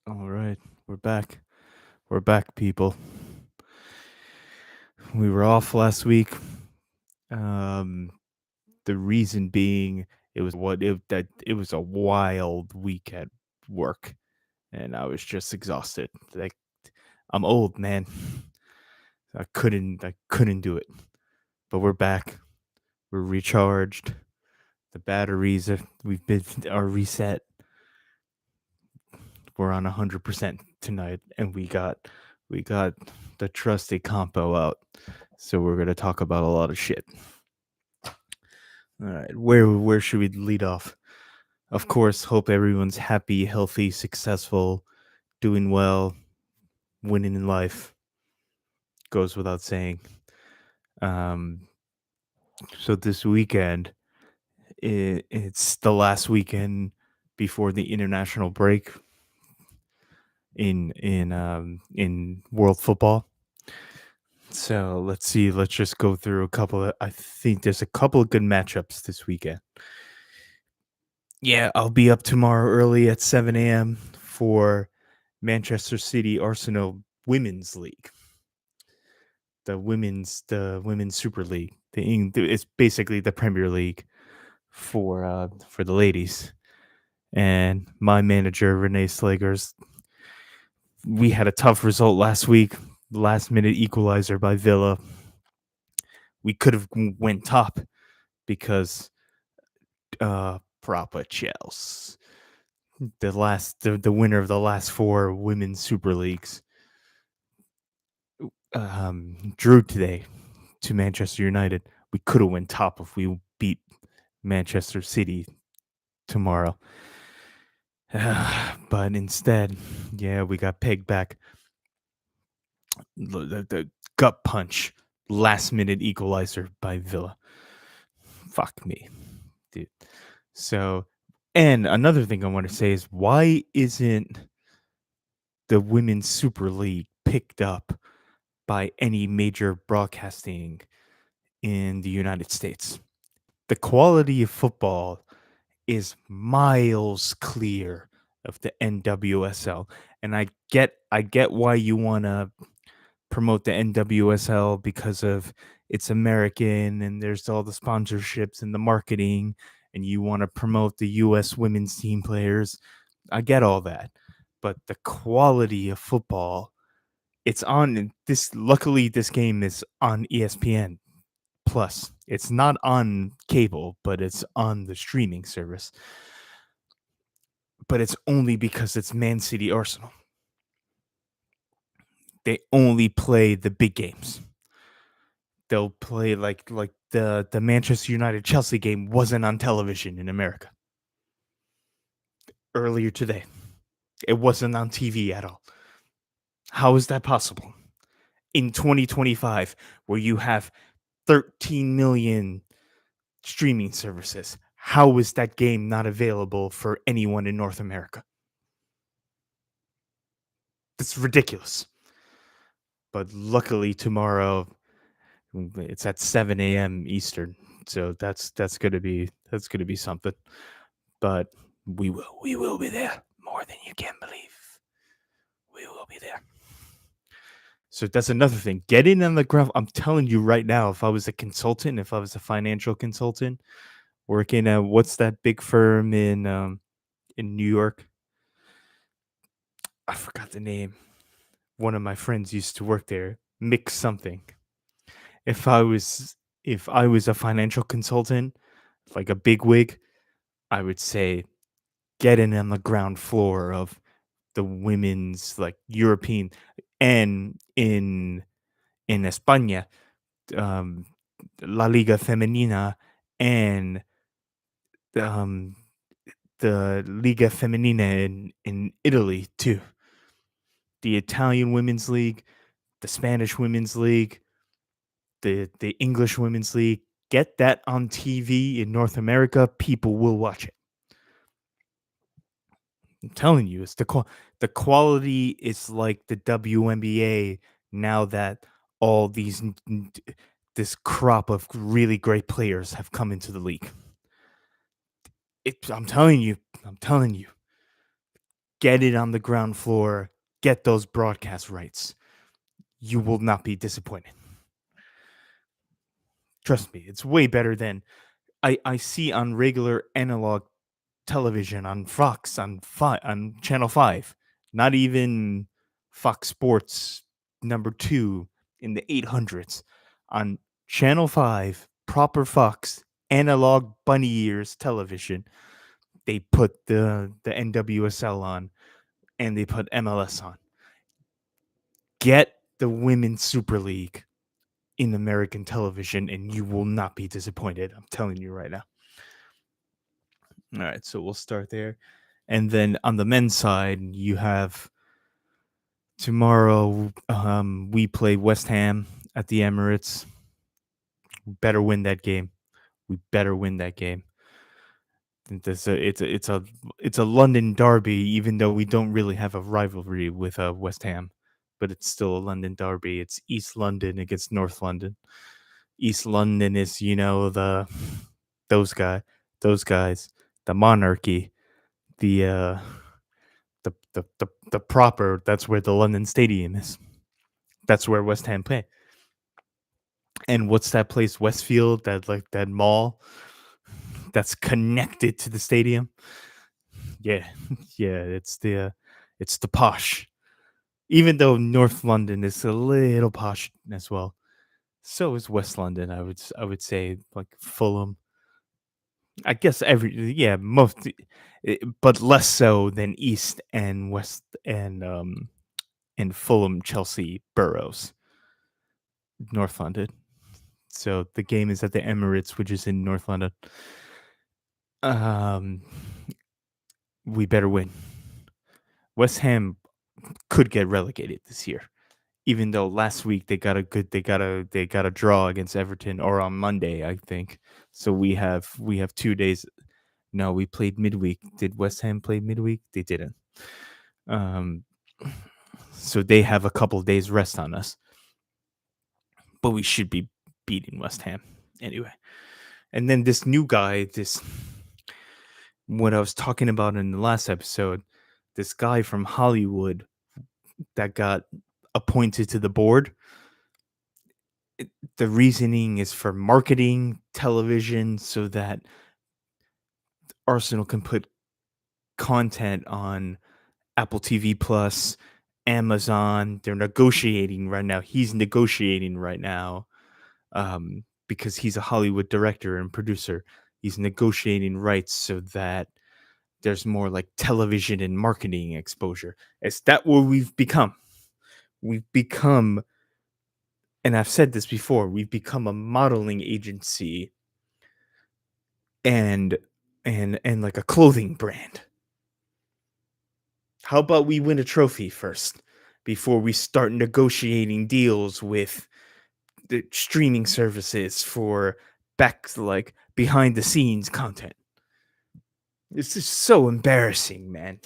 All right, we're back. We're back, people. We were off last week. Um, the reason being, it was a wild week at work, and I was just exhausted. Like I'm old, man. I couldn't do it. But we're back. We're recharged. The batteries are reset. We're on 100% tonight, and we got the trusty compo out. So we're gonna talk about a lot of shit. All right, where should we lead off? Of course, hope everyone's happy, healthy, successful, doing well, winning in life. Goes without saying. Um, so this weekend, it's the last weekend before the international break in world football. So let's see. Let's just go through a couple of. I think there's a couple of good matchups this weekend. Yeah, I'll be up tomorrow early at 7 a.m. for Manchester City Arsenal Women's League, the women's Super League. It's basically the Premier League for the ladies. And my manager Renee Slagers, we had a tough result last week. Last minute equalizer by Villa. We could have went top because Proper Chels, the winner of the last four women's Super Leagues, drew today to Manchester United. We could have went top if we beat Manchester City tomorrow. But instead, yeah, we got pegged back. The gut punch, last minute equalizer by Villa. Fuck me, dude. So, and another thing I want to say is why isn't the Women's Super League picked up by any major broadcasting in the United States? The quality of football is miles clear of the NWSL, and I get why you want to promote the NWSL because of it's American and there's all the sponsorships and the marketing, and you want to promote the US women's team players. I get all that. But the quality of football, it's on this luckily this game is on ESPN Plus. It's not on cable, but it's on the streaming service. But it's only because it's Man City Arsenal. They only play the big games. They'll play like the Manchester United Chelsea game wasn't on television in America earlier today. It wasn't on TV at all. How is that possible? In 2025, where you have 13 million streaming services, how is that game not available for anyone in North America? That's ridiculous. But luckily tomorrow it's at 7 a.m. Eastern, so that's gonna be something. But we will be there more than you can believe. We will be there. So that's another thing. Getting on the ground. I'm telling you right now, if I was a consultant, if I was a financial consultant working at what's that big firm in New York? I forgot the name. One of my friends used to work there. Mix something. If I was if I was a financial consultant, like a big wig, I would say getting on the ground floor of the women's like European and in España, um, La Liga Femenina and um, the Liga Femenina in Italy too. The Italian Women's League, the Spanish Women's League, the English Women's League. Get that on TV in North America. People will watch it. I'm telling you, it's the quality is like the WNBA now that all this crop of really great players have come into the league. I'm telling you, get it on the ground floor, get those broadcast rights. You will not be disappointed. Trust me, it's way better than I see on regular analog television on Fox on Channel 5. Not even Fox Sports number 2 in the 800s. On Channel 5, proper Fox analog bunny ears television, they put the NWSL on and they put MLS on. Get the Women's Super League in American television and you will not be disappointed. I'm telling you right now. All right, so we'll start there. And then on the men's side, you have tomorrow we play West Ham at the Emirates. We better win that game. We better win that game. It's a London derby, even though we don't really have a rivalry with West Ham, but it's still a London derby. It's East London against North London. East London is those guys, the monarchy, the the proper. That's where the London Stadium is. That's where West Ham play. And what's that place? Westfield, that mall that's connected to the stadium. Yeah, yeah, it's the posh. Even though North London is a little posh as well, so is West London. I would say like Fulham. I guess most, but less so than East and West and Fulham, Chelsea, Boroughs, North London. So the game is at the Emirates, which is in North London. We better win. West Ham could get relegated this year, even though last week they got a draw against Everton, or on Monday, I think. So we have 2 days. No, we played midweek. Did West Ham play midweek? They didn't. So they have a couple of days rest on us, but we should be beating West Ham anyway. And then this new guy, what I was talking about in the last episode, this guy from Hollywood that got appointed to the board. The reasoning is for marketing television so that Arsenal can put content on Apple TV Plus, Amazon. They're negotiating right now. He's negotiating right now because he's a Hollywood director and producer. He's negotiating rights so that there's more like television and marketing exposure. Is that what we've become? We've become, and I've said this before, we've become a modeling agency and like a clothing brand. How about we win a trophy first before we start negotiating deals with the streaming services for behind the scenes content? It's just so embarrassing, man.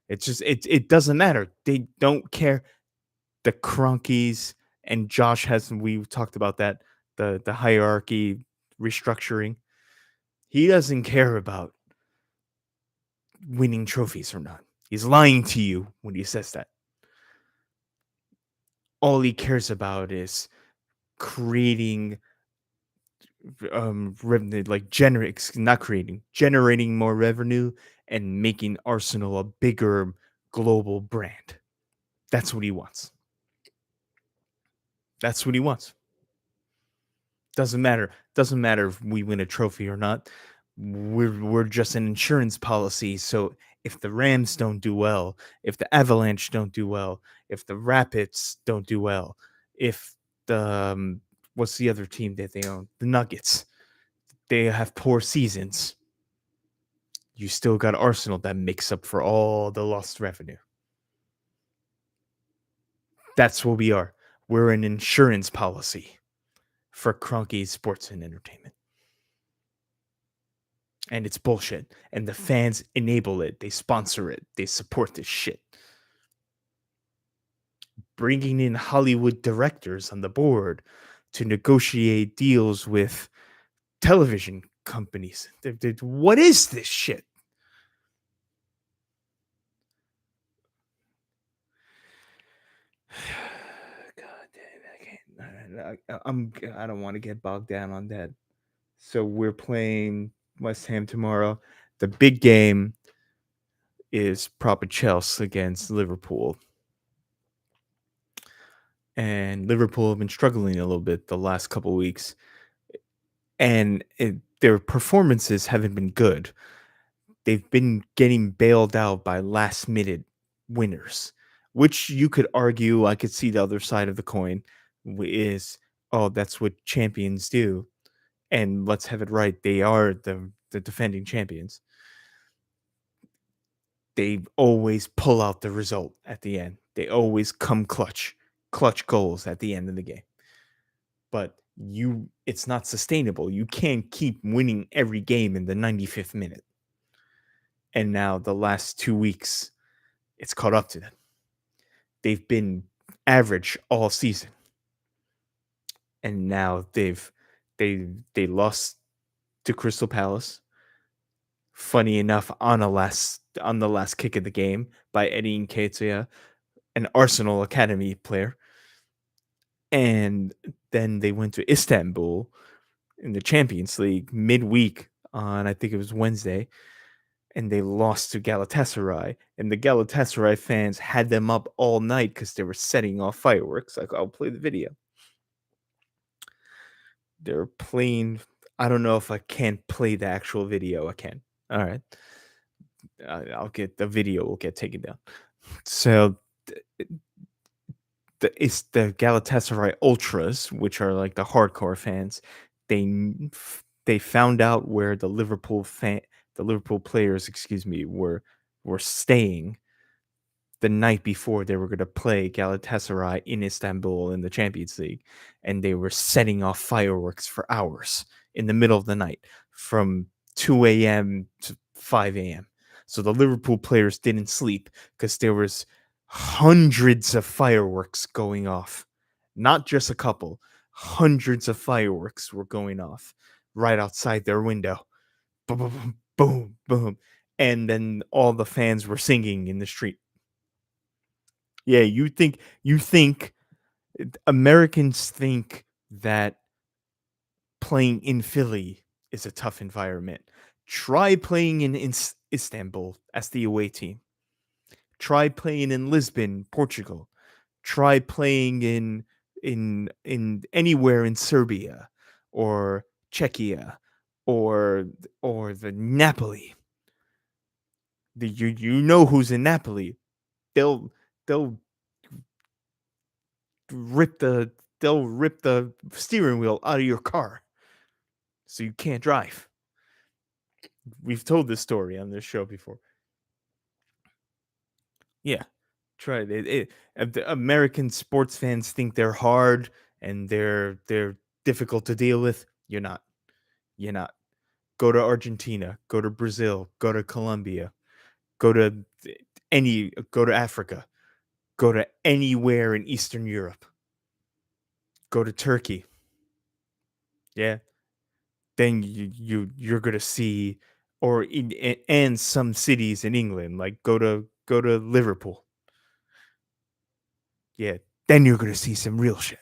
It's just it doesn't matter. They don't care. The Cronkies and Josh we talked about that, the hierarchy restructuring. He doesn't care about winning trophies or not. He's lying to you when he says that. All he cares about is creating revenue, generating more revenue and making Arsenal a bigger global brand. That's what he wants. That's what he wants. Doesn't matter if we win a trophy or not. We're just an insurance policy. So if the Rams don't do well, if the Avalanche don't do well, if the Rapids don't do well, if the what's the other team that they own? The Nuggets. They have poor seasons. You still got Arsenal that makes up for all the lost revenue. That's what we are. We're an insurance policy for Cronky Sports and Entertainment. And it's bullshit. And the fans enable it. They sponsor it. They support this shit. Bringing in Hollywood directors on the board to negotiate deals with television companies. What is this shit? I don't want to get bogged down on that. So we're playing West Ham tomorrow. The big game is proper Chelsea against Liverpool. And Liverpool have been struggling a little bit the last couple weeks. And their performances haven't been good. They've been getting bailed out by last minute winners, which you could argue, I could see the other side of the coin is, oh, that's what champions do. And let's have it right. They are the defending champions. They always pull out the result at the end. They always come clutch goals at the end of the game. But it's not sustainable. You can't keep winning every game in the 95th minute. And now the last 2 weeks, it's caught up to them. They've been average all season. And now they lost to Crystal Palace. Funny enough, on the last kick of the game by Eddie Nketiah, an Arsenal Academy player. And then they went to Istanbul in the Champions League midweek on, I think it was Wednesday, and they lost to Galatasaray. And the Galatasaray fans had them up all night because they were setting off fireworks. I'll play the video. They're playing. I don't know if I can't play the actual video. I can. All right. I'll get the video. Will get taken down. So it's the Galatasaray ultras, which are like the hardcore fans. They found out where the Liverpool players, were staying the night before they were going to play Galatasaray in Istanbul in the Champions League, and they were setting off fireworks for hours in the middle of the night from 2 a.m. to 5 a.m. So the Liverpool players didn't sleep because there was hundreds of fireworks going off. Not just a couple. Hundreds of fireworks were going off right outside their window. Boom, boom, boom, boom. And then all the fans were singing in the street. Yeah, you think Americans think that playing in Philly is a tough environment. Try playing in Istanbul as the away team. Try playing in Lisbon, Portugal. Try playing in anywhere in Serbia or Czechia or the Napoli. You know who's in Napoli. They'll rip the steering wheel out of your car so you can't drive. We've told this story on this show before. Yeah, try it. The American sports fans think they're hard and they're difficult to deal with. You're not. You're not. Go to Argentina. Go to Brazil. Go to Colombia. Go to Africa. Go to anywhere in Eastern Europe. Go to Turkey. Yeah. Then you're gonna see, or and some cities in England, like go to Liverpool. Yeah, then you're gonna see some real shit.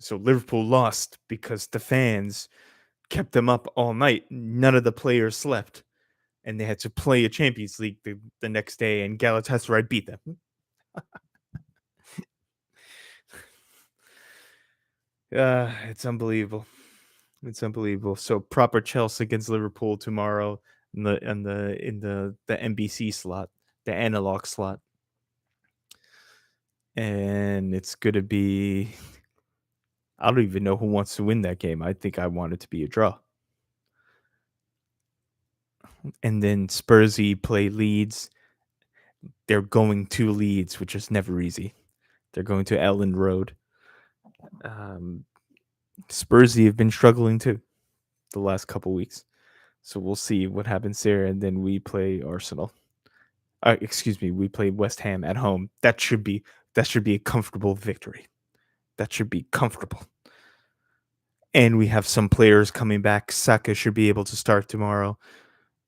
So Liverpool lost because the fans kept them up all night. None of the players slept, and they had to play a Champions League the next day, and Galatasaray beat them. It's unbelievable. It's unbelievable. So proper Chelsea against Liverpool tomorrow in the NBC slot, the analog slot. And it's going to be, I don't even know who wants to win that game. I think I want it to be a draw. And then Spursy play Leeds. They're going to Leeds, which is never easy. They're going to Elland Road. Spursy have been struggling too the last couple weeks. So we'll see what happens there. And then we play Arsenal. We play West Ham at home. That should be a comfortable victory. That should be comfortable. And we have some players coming back. Saka should be able to start tomorrow.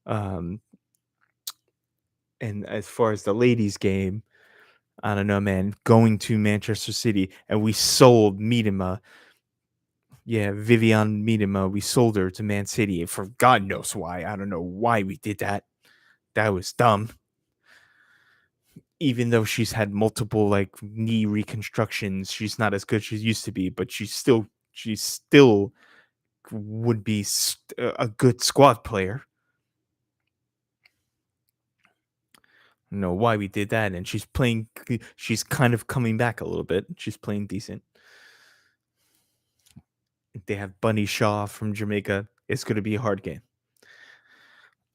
And as far as the ladies' game, I don't know, man. Going to Manchester City and we sold Miedema. Yeah, Vivian Miedema. We sold her to Man City for God knows why. I don't know why we did that. That was dumb. Even though she's had multiple like knee reconstructions, she's not as good as she used to be. But she still would be a good squad player. I don't know why we did that, and she's playing. She's kind of coming back a little bit. She's playing decent. They have Bunny Shaw from Jamaica. It's going to be a hard game.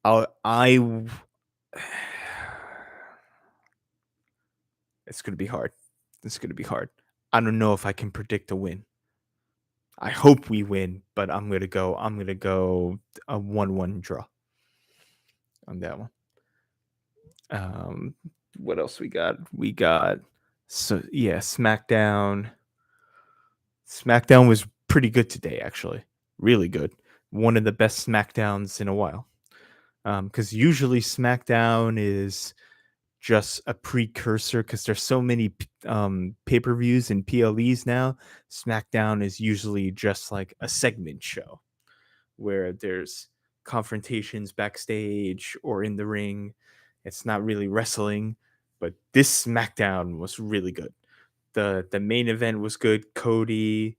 I it's going to be hard. It's going to be hard. I don't know if I can predict a win. I hope we win, but I'm going to go a 1-1 draw on that one. Um what else we got? We got so yeah, Smackdown. Smackdown was pretty good today actually. Really good. One of the best Smackdowns in a while. Cuz usually Smackdown is just a precursor because there's so many pay-per-views and PLEs now. SmackDown is usually just like a segment show where there's confrontations backstage or in the ring. It's not really wrestling, but this SmackDown was really good. The main event was good. Cody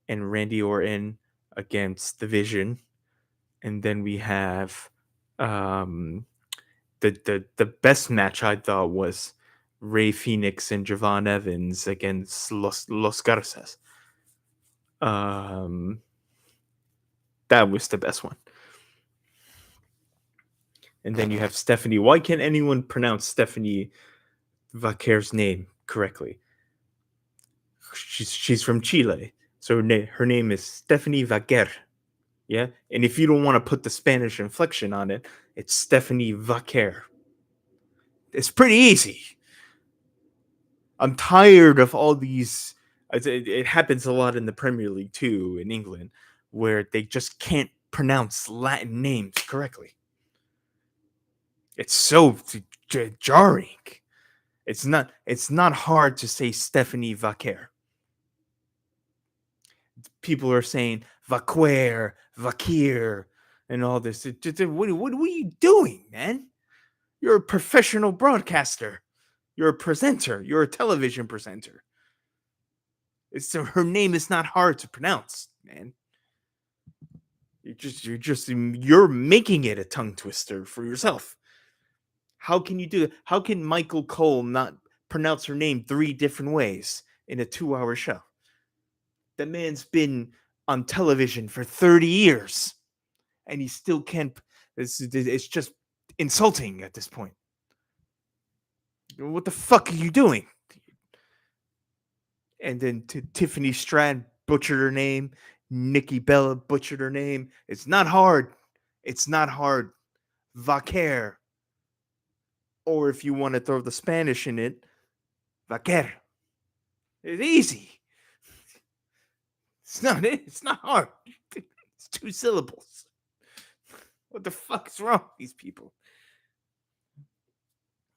and Randy Orton against the Vision, and then we have um the best match I thought was Ray Phoenix and Javon Evans against Los Garces. Um, that was the best one. And then you have Stephanie. Why can't anyone pronounce Stephanie Vaquer's name correctly? She's from Chile, so her name is Stephanie Vaquer. Yeah, and if you don't want to put the Spanish inflection on it, it's Stephanie Vaquer. It's pretty easy. I'm tired of all these. It happens a lot in the Premier League too, in England, where they just can't pronounce Latin names correctly. It's so jarring. It's not. It's not hard to say Stephanie Vaquer. People are saying Vaquer, Vakir, and all this. What are you doing, man? You're a professional broadcaster. You're a presenter. You're a television presenter. Her name is not hard to pronounce, man. You're making it a tongue twister for yourself. How can you do it? How can Michael Cole not pronounce her name 3 different ways in a 2-hour show? The man's been on television for 30 years and he still can't. It's just insulting at this point. What the fuck are you doing? And then Tiffany Stratton butchered her name. Nikki Bella butchered her name. It's not hard. It's not hard. Vaquer. Or if you want to throw the Spanish in it, vaquer. It's easy. It's not hard. It's 2 syllables. What the fuck is wrong with these people?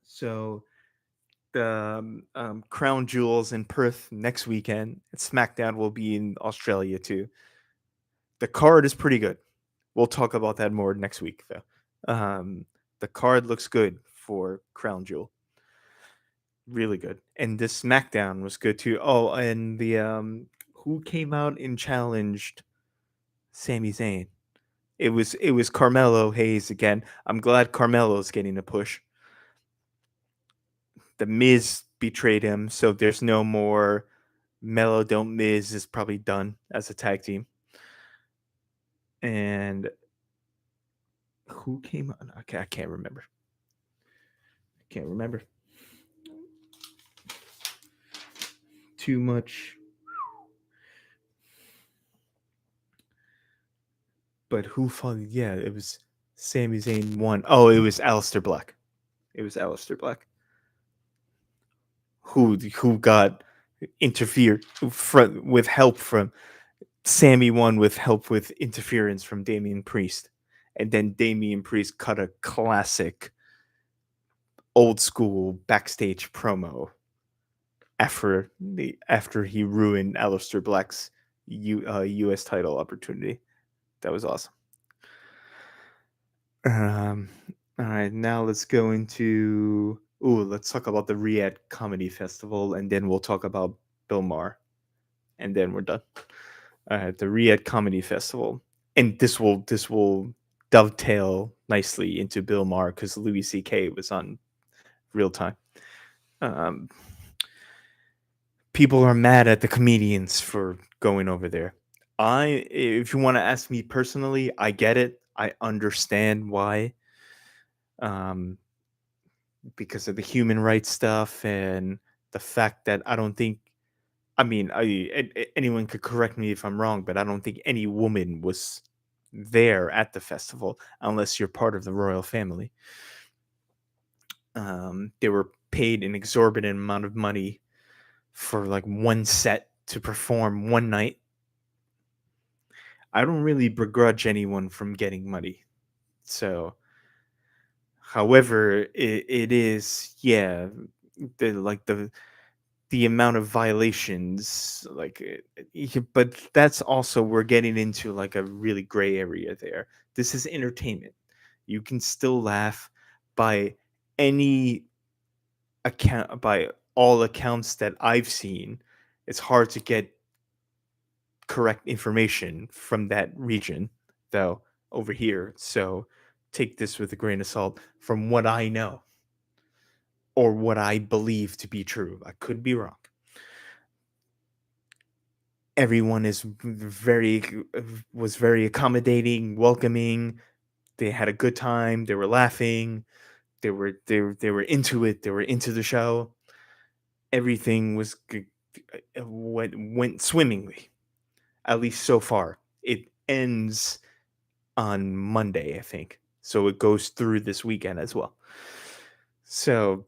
So the Crown Jewels in Perth next weekend. SmackDown will be in Australia too. The card is pretty good. We'll talk about that more next week, though. The card looks good for Crown Jewel. Really good. And this SmackDown was good too. Oh, and the who came out and challenged Sami Zayn? It was Carmelo Hayes again. I'm glad Carmelo's getting a push. The Miz betrayed him, so there's no more Melo don't Miz is probably done as a tag team. And who came on? Okay, I can't remember. Can't remember. Too much. But who fought? Yeah, it was Sami Zayn won. Oh, it was Aleister Black. It was Aleister Black. Who got interfered with help from Sammy won with help with interference from Damian Priest. And then Damian Priest cut a classic old school backstage promo after he ruined Aleister Black's U.S. title opportunity. That was awesome. Um, all right, now let's go into. Ooh, let's talk about the Riyadh Comedy Festival, and then we'll talk about Bill Maher, and then we're done. The Riyadh Comedy Festival, and this will dovetail nicely into Bill Maher because Louis C.K. was on real time. Um, People are mad at the comedians for going over there. If you want to ask me personally, I get it. I understand why. Um, because of the human rights stuff and the fact that I don't think. I mean, anyone could correct me if I'm wrong, but I don't think any woman was there at the festival unless you're part of the royal family. They were paid an exorbitant amount of money for like one set to perform one night. I don't really begrudge anyone from getting money. So, however, it is, yeah, the amount of violations, but that's also, we're getting into like a really gray area there. This is entertainment. You can still laugh by any account, by all accounts that I've seen. It's hard to get correct information from that region, though, over here. So take this with a grain of salt from what I know or what I believe to be true. I could be wrong. Everyone is very was very accommodating, welcoming. They had a good time. They were laughing. They were into it. They were into the show. Everything went swimmingly, at least so far. It ends on Monday, I think. So it goes through this weekend as well. So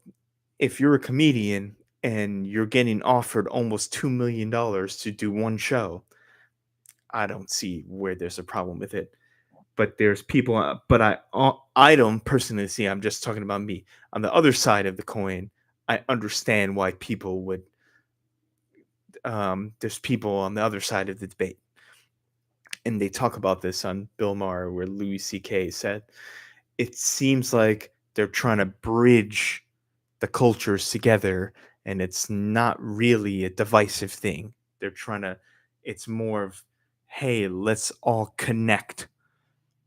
if you're a comedian and you're getting offered almost $2 million to do one show, I don't see where there's a problem with it. But there's people, but I don't personally see. I'm just talking about me. On the other side of the coin, I understand why people would. There's people on the other side of the debate, and they talk about this on Bill Maher, where Louis C.K. said it seems like they're trying to bridge the cultures together, and it's not really a divisive thing. They're trying to, it's more of, hey, let's all connect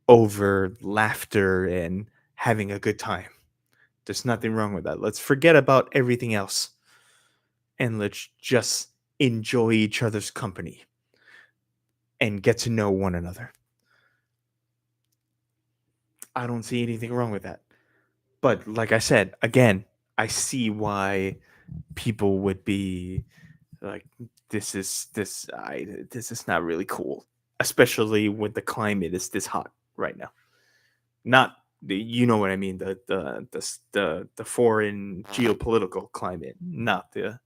over laughter and having a good time. There's nothing wrong with that. Let's forget about everything else and let's just enjoy each other's company and get to know one another. I don't see anything wrong with that. But like I said, again, I see why people would be like, this is not really cool, especially when the climate is this hot right now. Not you know what I mean, the foreign geopolitical climate, not the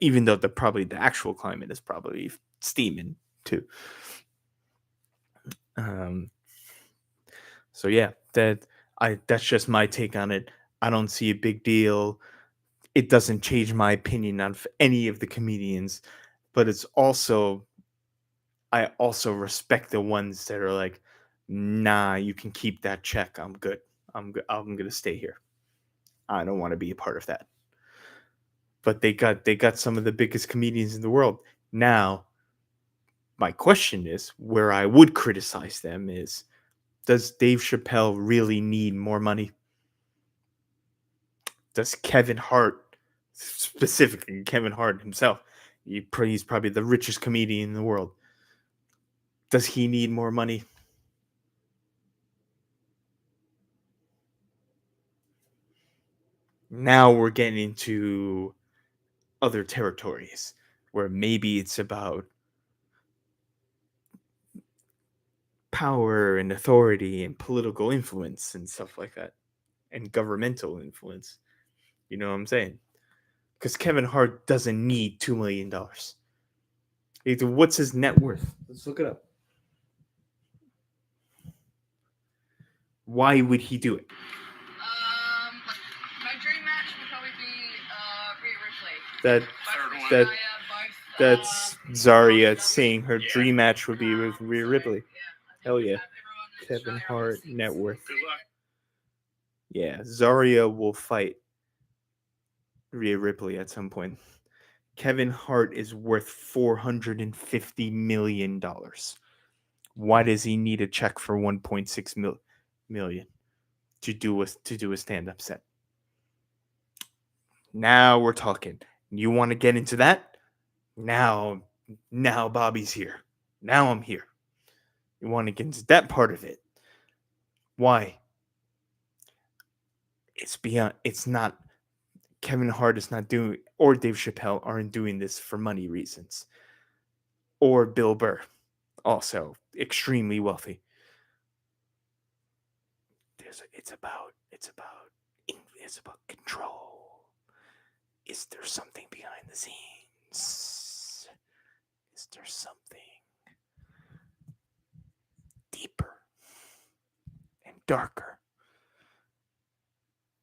even though the actual climate is probably steaming too. Um, so yeah, that's just my take on it. I don't see a big deal. It doesn't change my opinion on any of the comedians, but it's also, I also respect the ones that are like, nah, you can keep that check. I'm good. I'm gonna stay here. I don't want to be a part of that. But they got some of the biggest comedians in the world. Now, my question is, where I would criticize them is, does Dave Chappelle really need more money? Does Kevin Hart, specifically Kevin Hart himself, he's probably the richest comedian in the world. Does he need more money? Now we're getting into other territories where maybe it's about power and authority and political influence and stuff like that, and governmental influence. You know what I'm saying? Because Kevin Hart doesn't need $2 million. What's his net worth? Let's look it up. Why would he do it? That that that's Zarya saying her dream match would be with Rhea Ripley. Hell yeah. Kevin Hart net worth. Yeah, Zarya will fight Rhea Ripley at some point. Kevin Hart is worth $450 million. Why does he need a check for 1.6 million to do a stand up set? Now we're talking. You want to get into that? Now Bobby's here. Now I'm here. You want to get into that part of it? Why? It's beyond. It's not. Kevin Hart is not doing, or Dave Chappelle aren't doing this for money reasons, or Bill Burr, also extremely wealthy. It's about control. Is there something behind the scenes? Is there something deeper and darker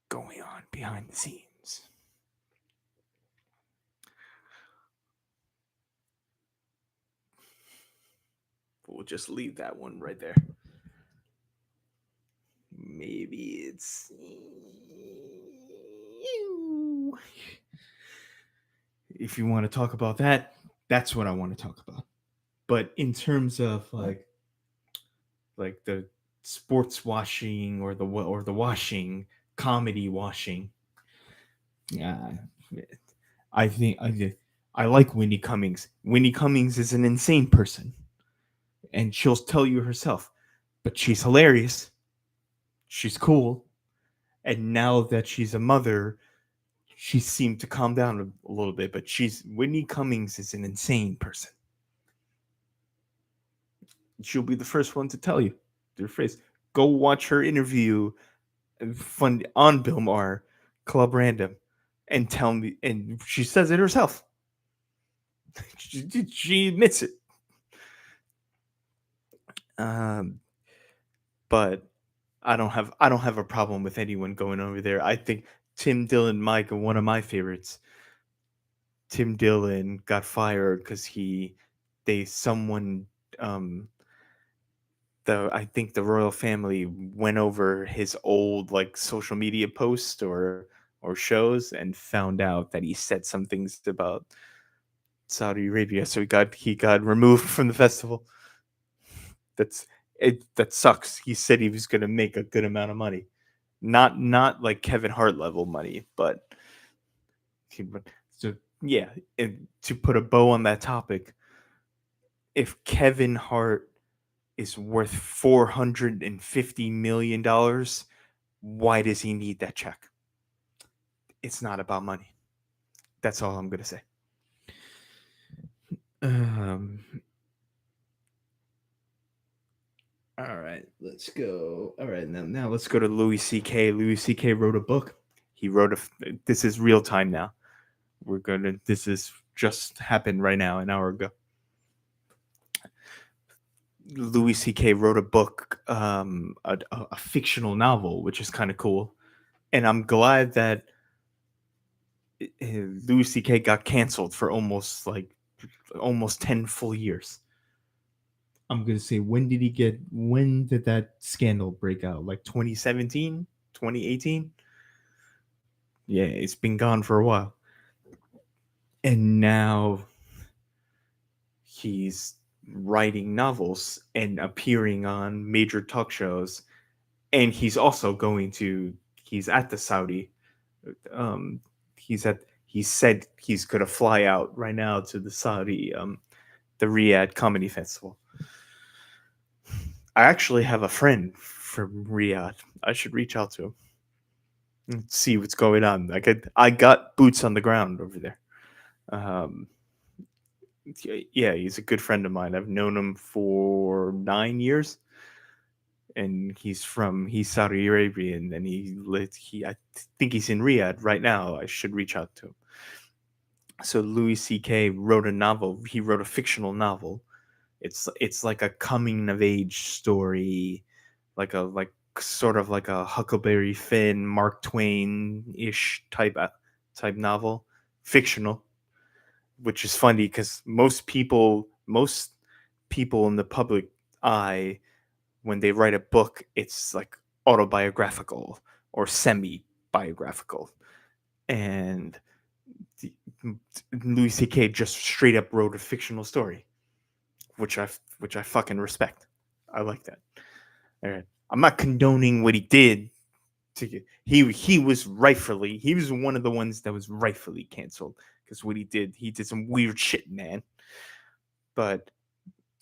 going on behind the scenes? We'll just leave that one right there. Maybe it's you. If you want to talk about that, that's what I want to talk about. But in terms of like the sports washing or the washing, comedy washing, yeah, I like Winnie Cummings. Winnie Cummings is an insane person, and she'll tell you herself, but she's hilarious. She's cool, and now that she's a mother, she seemed to calm down a little bit. But Whitney Cummings is an insane person. She'll be the first one to tell you their phrase. Go watch her interview on Bill Maher, Club Random, and tell me. And she says it herself. She admits it. But I don't have a problem with anyone going over there. I think Tim Dillon, one of my favorites. Tim Dillon got fired because I think the royal family went over his old like social media posts or shows and found out that he said some things about Saudi Arabia, so he got removed from the festival. That sucks. He said he was going to make a good amount of money, not like Kevin Hart level money, but so yeah. And to put a bow on that topic, if Kevin Hart is worth $450 million, why does he need that check? It's not about money. That's all I'm gonna say. All right, let's go. All right, now let's go to Louis C.K. Louis C.K. wrote a book. He wrote this is real time now. This is just happened right now, an hour ago. Louis C.K. wrote a book, a fictional novel, which is kind of cool. And I'm glad that Louis C.K. got canceled for almost 10 full years. I'm going to say, when did that scandal break out? Like 2017, 2018? Yeah, it's been gone for a while. And now he's writing novels and appearing on major talk shows. And he's also he's at the Saudi. He said he's going to fly out right now to the Saudi, the Riyadh Comedy Festival. I actually have a friend from Riyadh. I should reach out to him and see what's going on. I got boots on the ground over there. Yeah, he's a good friend of mine. I've known him for 9 years, and he's Saudi Arabian, and I think he's in Riyadh right now. I should reach out to him. So Louis C.K. wrote a novel. He wrote a fictional novel. It's like a coming of age story, sort of like a Huckleberry Finn, Mark Twain ish type novel. fictional, which is funny because most people in the public eye, when they write a book, it's like autobiographical or semi biographical. And the, Louis C.K. just straight up wrote a fictional story, which I fucking respect. I like that. All right. I'm not condoning what he did. He was one of the ones that was rightfully canceled because what he did some weird shit, man. But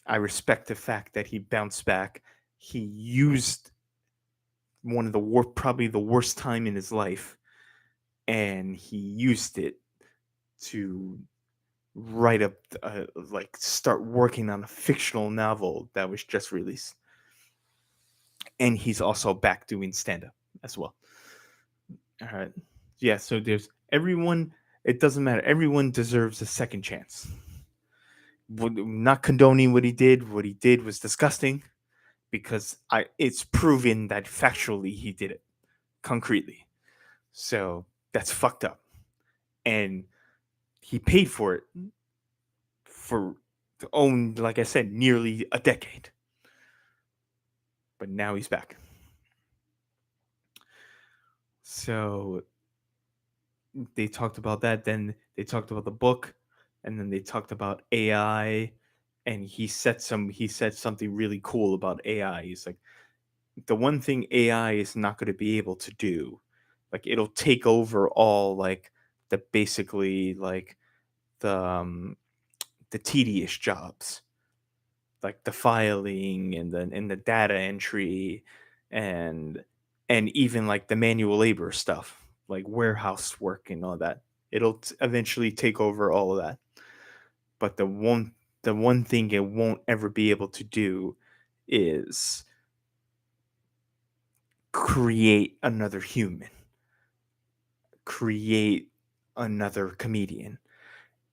I respect the fact that he bounced back. He used one of probably the worst time in his life, and he used it to write up, like start working on a fictional novel that was just released. And he's also back doing stand up as well. All right. Yeah, so there's everyone, it doesn't matter. Everyone deserves a second chance. Not condoning what he did. What he did was disgusting because it's proven that factually he did it concretely. So that's fucked up. And he paid for it for own, like I said, nearly a decade. But now he's back. So they talked about that. Then they talked about the book, and then they talked about AI. And he said something really cool about AI. He's like, the one thing AI is not going to be able to do, like it'll take over all like the basically like the tedious jobs, like the filing and the data entry, and and even like the manual labor stuff, like warehouse work and all that. It'll eventually take over all of that. But the one thing it won't ever be able to do is create another human, create another comedian.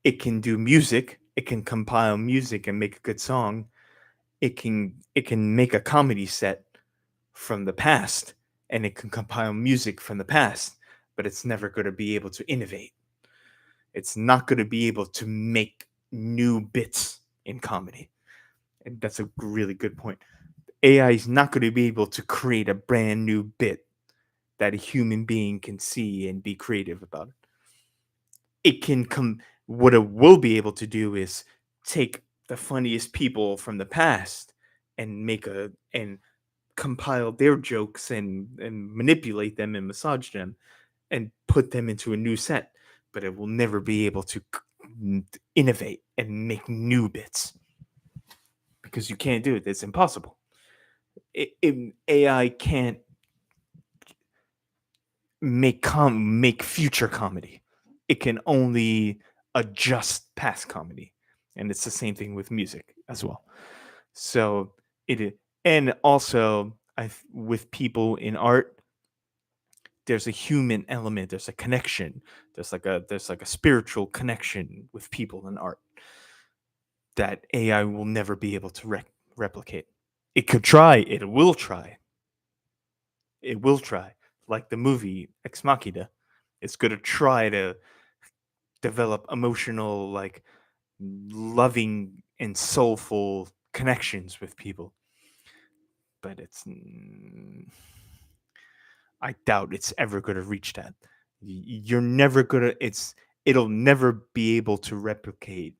It can do music, it can compile music and make a good song. It can make a comedy set from the past, and it can compile music from the past, but it's never going to be able to innovate. It's not going to be able to make new bits in comedy. And that's a really good point. AI is not going to be able to create a brand new bit that a human being can see and be creative about. It can come What it will be able to do is take the funniest people from the past and make a and compile their jokes and manipulate them and massage them and put them into a new set, but it will never be able to innovate and make new bits because you can't do it. It's impossible. AI can't make future comedy. It can only adjust past comedy, and it's the same thing with music as well. So and also with people in art, there's a human element, there's a connection, there's like a spiritual connection with people in art that AI will never be able to replicate. It could try, it will try, like the movie Ex Machina. It's going to try to develop emotional, like loving and soulful connections with people, but I doubt it's ever going to reach that. You're never going to it'll never be able to replicate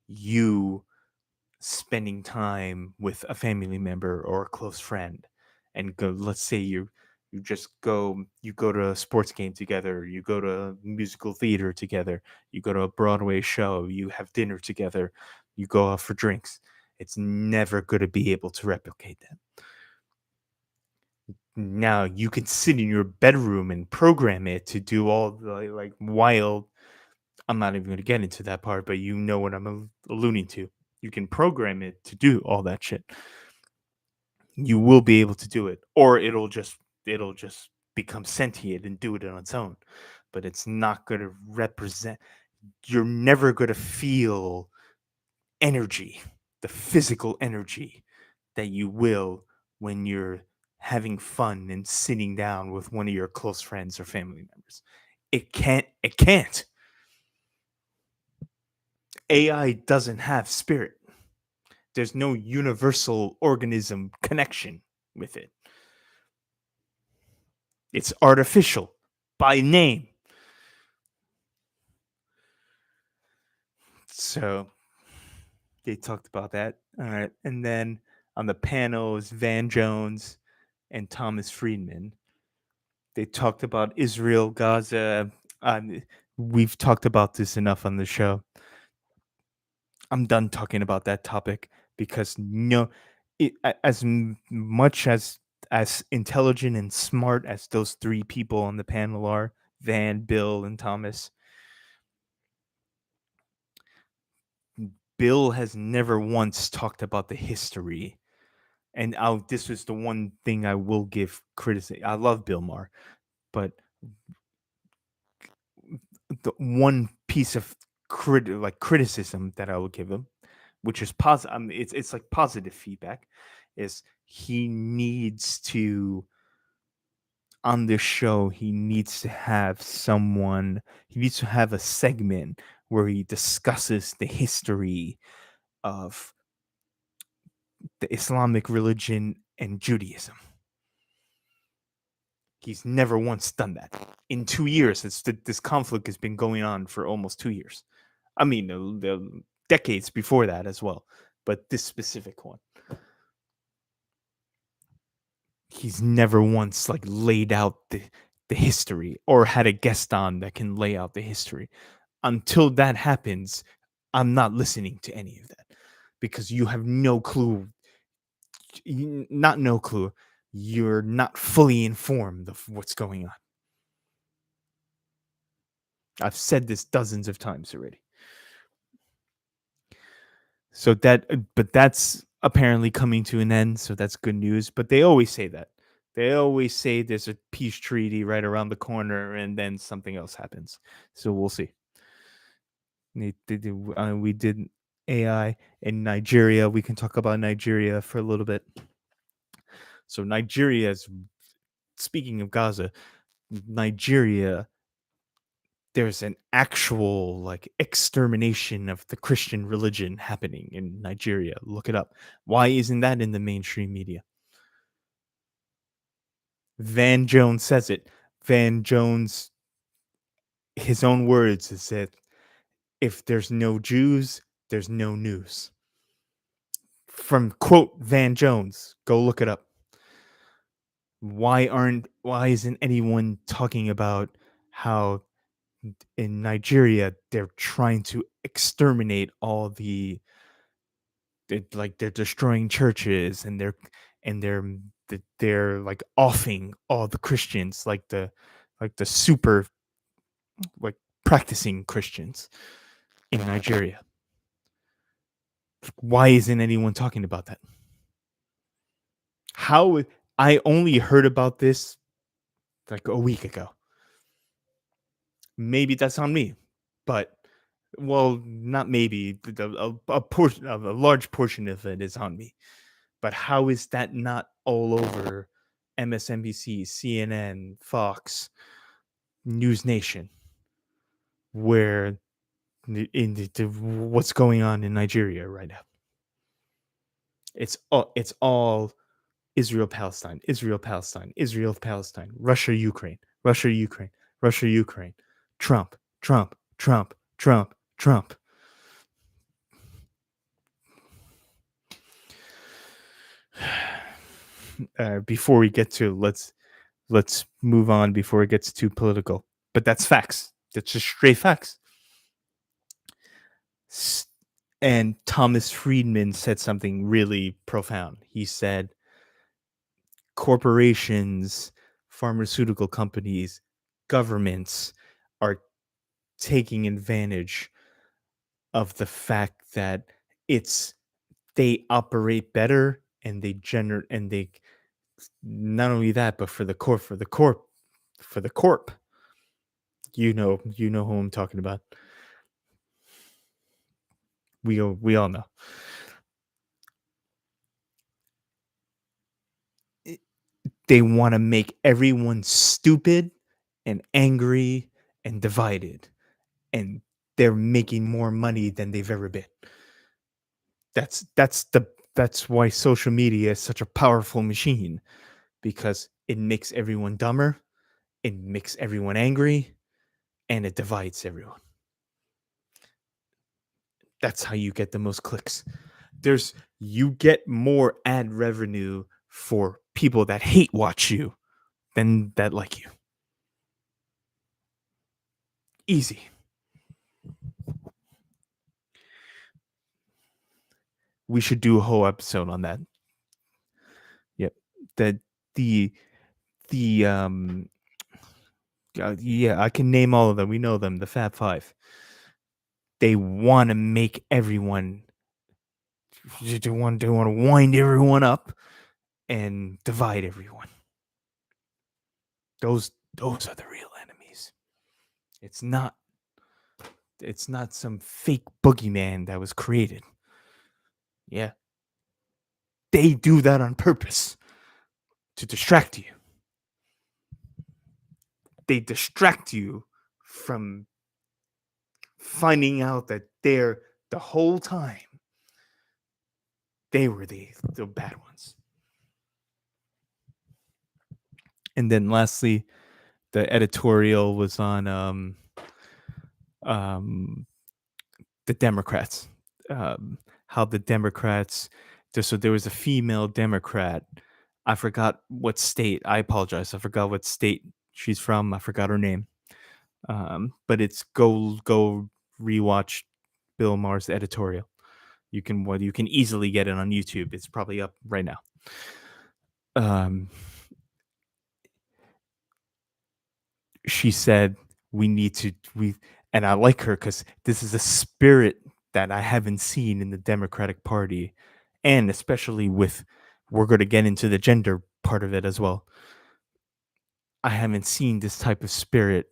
you spending time with a family member or a close friend, and go, let's say you go to a sports game together, you go to musical theater together, you go to a Broadway show, you have dinner together, you go out for drinks. It's never going to be able to replicate that. Now you can sit in your bedroom and program it to do all the like wild, I'm not even going to get into that part, but you know what I'm alluding to. You can program it to do all that shit. You will be able to do it, or it'll just become sentient and do it on its own. But it's not going to represent. You're never going to feel energy, the physical energy that you will when you're having fun and sitting down with one of your close friends or family members. It can't. AI doesn't have spirit. There's no universal organism connection with it. It's artificial by name. So they talked about that. All right. And then on the panel is Van Jones and Thomas Friedman. They talked about Israel, Gaza. We've talked about this enough on the show. I'm done talking about that topic because as much as intelligent and smart as those three people on the panel are, Van, Bill, and Thomas, Bill has never once talked about the history. And this was the one thing I will give criticism. I love Bill Maher, but the one piece of criticism that I will give him, which is positive, it's like positive feedback, is he needs to on this show. He needs to have someone. He needs to have a segment where he discusses the history of the Islamic religion and Judaism. He's never once done that in 2 years. This conflict has been going on for almost 2 years. I mean, the decades before that as well, but this specific one, he's never once like laid out the history or had a guest on that can lay out the history. Until that happens, I'm not listening to any of that because you have no clue. Not no clue. You're not fully informed of what's going on. I've said this dozens of times already. So but that's apparently coming to an end. So that's good news. But they always say that. They always say there's a peace treaty right around the corner, and then something else happens. So we'll see. We did AI in Nigeria. We can talk about Nigeria for a little bit. So Nigeria is, speaking of Gaza, Nigeria, there's an actual like extermination of the Christian religion happening in Nigeria. Look it up. Why isn't that in the mainstream media? Van Jones says it. Van Jones, his own words, is that if there's no Jews, there's no news. From quote Van Jones, go look it up. Why isn't anyone talking about how in Nigeria they're trying to exterminate all they're destroying churches, and they're like offing all the Christians, like the super like practicing Christians in Nigeria. Why isn't anyone talking about that? How I only heard about this like a week ago. Maybe that's on me, but well, not maybe. A portion of a large portion of it is on me. But how is that not all over MSNBC, CNN, Fox, News Nation, where what's going on in Nigeria right now? It's all Israel, Palestine, Israel, Palestine, Israel, Palestine, Russia, Ukraine, Russia, Ukraine, Russia, Ukraine, Trump, Trump, Trump, Trump, Trump. Before we get to let's move on before it gets too political. But that's facts. That's just straight facts. And Thomas Friedman said something really profound. He said, corporations, pharmaceutical companies, governments are taking advantage of the fact that they operate better, and they generate, and they not only that, but for the corp, you know who I'm talking about. We all know. They want to make everyone stupid and angry and divided, and they're making more money than they've ever been. That's why social media is such a powerful machine, because it makes everyone dumber, it makes everyone angry, and it divides everyone. That's how you get the most clicks. You get more ad revenue for people that hate watch you than that like you. Easy. We should do a whole episode on that. Yep. The the yeah, I can name all of them. We know them, the Fab Five. They want to make everyone, they want to wind everyone up and divide everyone. Those are the real enemies. It's not some fake boogeyman that was created. Yeah. They do that on purpose to distract you. They distract you from finding out that they're the whole time they were the bad ones. And then lastly, the editorial was on the Democrats. How the Democrats, so there was a female Democrat. I forgot what state. I apologize. I forgot what state she's from. I forgot her name. But it's go rewatch Bill Maher's editorial. You can easily get it on YouTube. It's probably up right now. She said and I like her because this is a spirit that I haven't seen in the Democratic Party, and especially we're going to get into the gender part of it as well. I haven't seen this type of spirit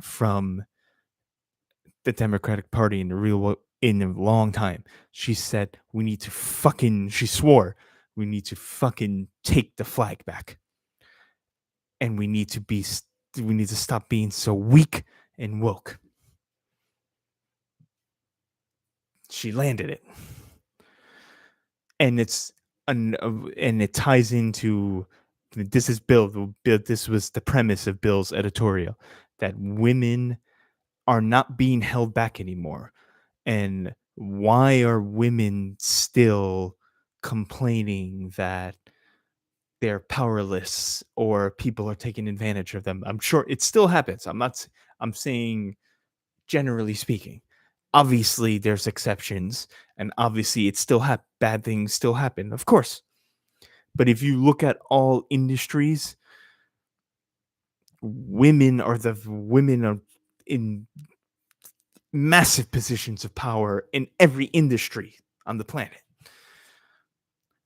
from the Democratic Party in a long time. She said she swore we need to fucking take the flag back, and we need to stop being so weak and woke. She landed it, and it ties into, this is this was the premise of Bill's editorial, that women are not being held back anymore. And why are women still complaining that they're powerless or people are taking advantage of them? I'm sure it still happens. I'm saying generally speaking. Obviously there's exceptions, and obviously bad things still happen, of course. But if you look at all industries, women are in massive positions of power in every industry on the planet.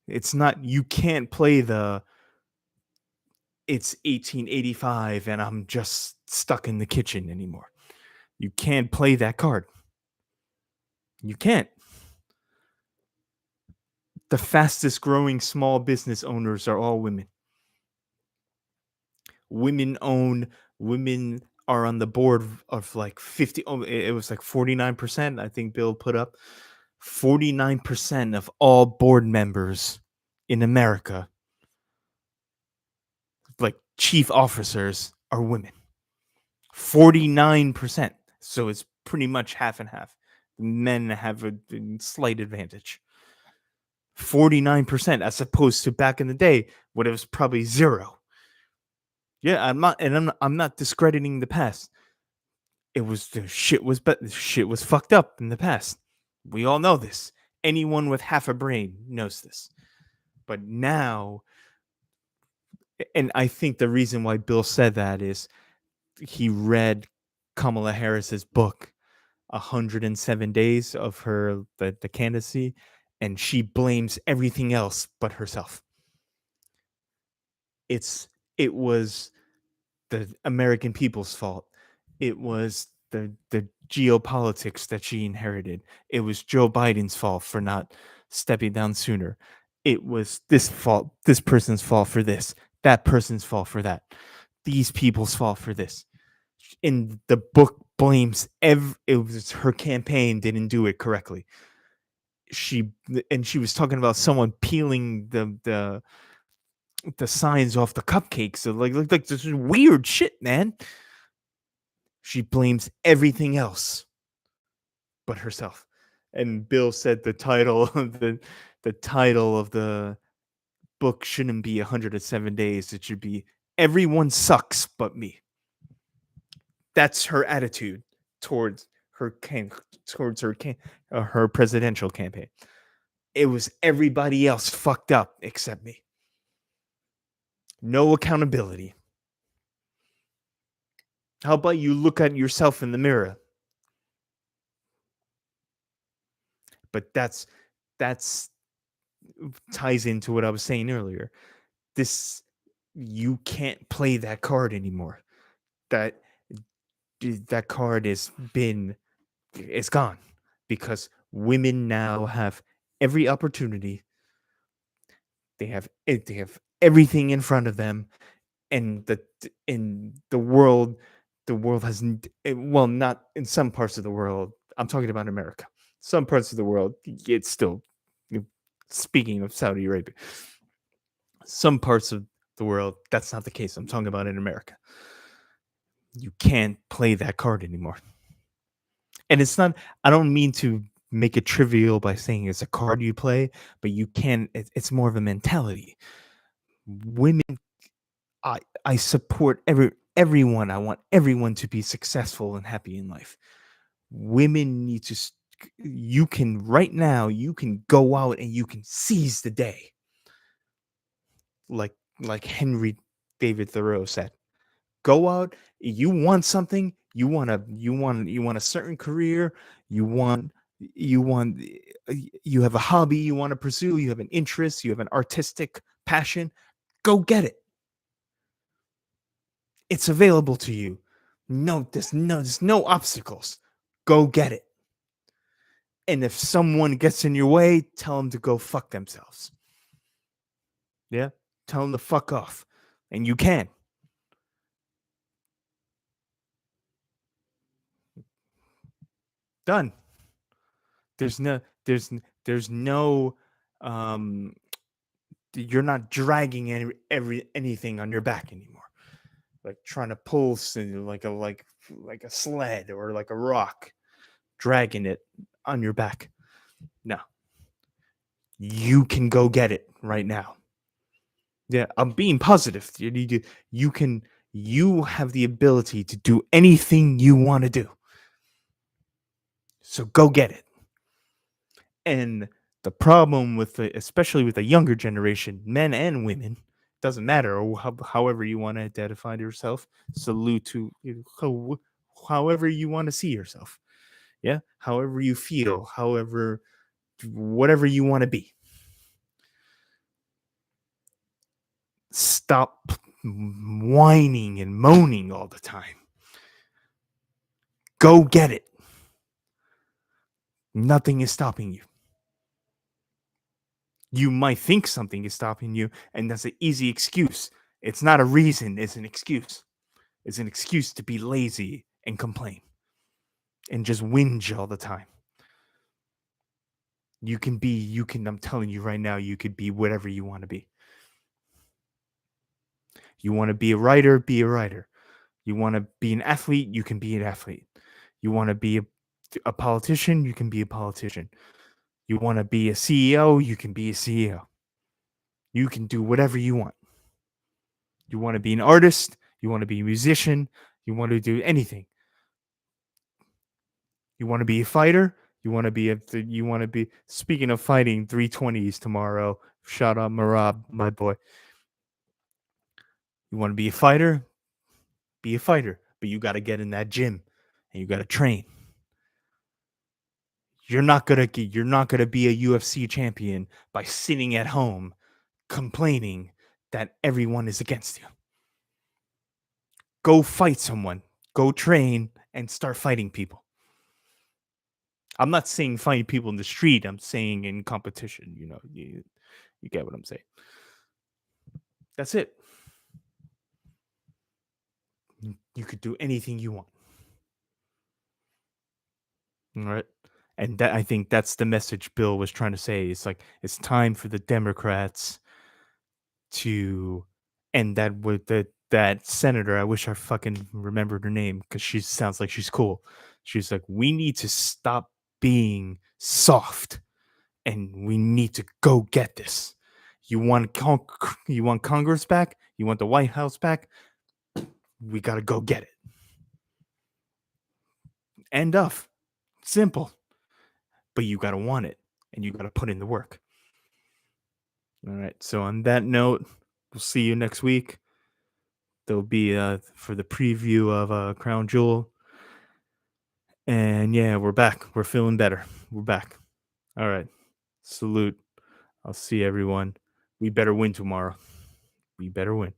It's not, you can't play it's 1885 and I'm just stuck in the kitchen anymore. You can't play that card. You can't. The fastest growing small business owners are all women. Women are on the board of like 50. It was like 49%. I think Bill put up 49% of all board members in America, like chief officers, are women. 49%. So it's pretty much half and half. Men have a slight advantage. 49%, as opposed to back in the day when it was probably zero. Yeah, I'm not discrediting the past. It was shit was fucked up in the past. We all know this. Anyone with half a brain knows this. But now, and I think the reason why Bill said that is he read Kamala Harris's book, 107 Days of her the candidacy, and she blames everything else but herself. It was the American people's fault. It was the geopolitics that she inherited. It was Joe Biden's fault for not stepping down sooner. It was this person's fault for this, that person's fault for that, these people's fault for this. In the book blames it was her campaign didn't do it correctly. She was talking about someone peeling the signs off the cupcakes. So like this is weird shit, man. She blames everything else but herself. And Bill said the title of the title of the book shouldn't be 107 days. It should be Everyone Sucks But Me. That's her attitude towards her her presidential campaign. It was everybody else fucked up except me. No accountability. How about you look at yourself in the mirror? But that's ties into what I was saying earlier. This You can't play that card anymore. That card is gone because women now have every opportunity. They have everything in front of them, and the world has well, not in some parts of the world. I'm talking about America. Some parts of the world, it's still, speaking of Saudi Arabia, some parts of the world, that's not the case. I'm talking about in America. You can't play that card anymore. And it's not, I don't mean to make it trivial by saying it's a card you play, but you can, it's more of a mentality. Women, I support everyone. I want everyone to be successful and happy in life. Women need to, you can right now, you can go out and you can seize the day. Like Henry David Thoreau said, go out, you want something, you want a certain career, you want you have a hobby you want to pursue, you have an interest, you have an artistic passion, go get it. It's available to you. There's no obstacles. Go get it. And if someone gets in your way, tell them to go fuck themselves. Yeah? Tell them to fuck off. And you can. Done. There's no um you're not dragging anything on your back anymore. Like trying to pull like a sled or like a rock, dragging it on your back. No. You can go get it right now. Yeah, I'm being positive. You have the ability to do anything you want to do. So go get it. And the problem with especially with the younger generation, men and women, doesn't matter, or however you want to identify yourself, salute to however you want to see yourself. Yeah, however you feel, whatever you want to be. Stop whining and moaning all the time. Go get it. Nothing is stopping you. You might think something is stopping you, and that's an easy excuse. It's not a reason, it's an excuse. It's an excuse to be lazy and complain and just whinge all the time. I'm telling you right now, you could be whatever you want to be. You want to be a writer, be a writer. You want to be an athlete, you can be an athlete. You want to be a politician, you can be a politician. You want to be a CEO, you can be a CEO. You can do whatever you want. You want to be an artist, you want to be a musician, you want to do anything. You want to be a fighter, you want to be speaking of fighting 320s tomorrow. Shout out Marab, my boy. You want to be a fighter? Be a fighter, but you got to get in that gym and you got to train. You're not going to be a UFC champion by sitting at home complaining that everyone is against you. Go fight someone. Go train and start fighting people. I'm not saying fighting people in the street. I'm saying in competition. You get what I'm saying. That's it. You could do anything you want. All right. And that I think that's the message Bill was trying to say. It's like it's time for the Democrats to end that with that senator. I wish I fucking remembered her name because she sounds like she's cool. She's like, we need to stop being soft and we need to go get this. You want Congress back? You want the White House back? We got to go get it. End of. Simple. But you got to want it and you got to put in the work. All right. So on that note, we'll see you next week. There'll be for the preview of Crown Jewel. And yeah, we're back. We're feeling better. We're back. All right. Salute. I'll see everyone. We better win tomorrow. We better win.